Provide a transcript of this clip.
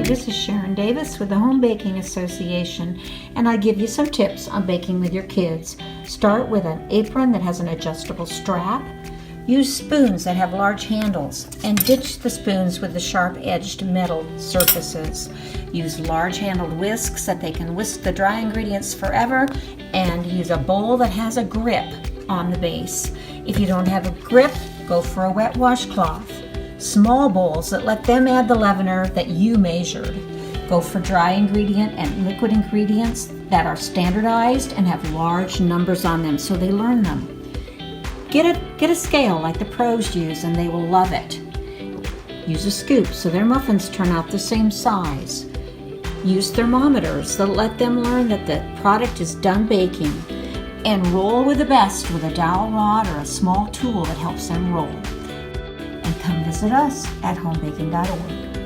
this is Sharon Davis with the Home Baking Association, and I give you some tips on baking with your kids. Start with an apron that has an adjustable strap. Use spoons that have large handles and ditch the spoons with the sharp-edged metal surfaces. Use large-handled whisks that they can whisk the dry ingredients forever, and use a bowl that has a grip on the base. If you don't have a grip, go for a wet washcloth. Small bowls that let them add the leavener that you measured. Go for dry ingredient and liquid ingredients that are standardized and have large numbers on them so they learn them. Get a scale like the pros use and they will love it. Use a scoop so their muffins turn out the same size. Use thermometers that let them learn that the product is done baking. And roll with the best with a dowel rod or a small tool that helps them roll. And come visit us at homebaking.org.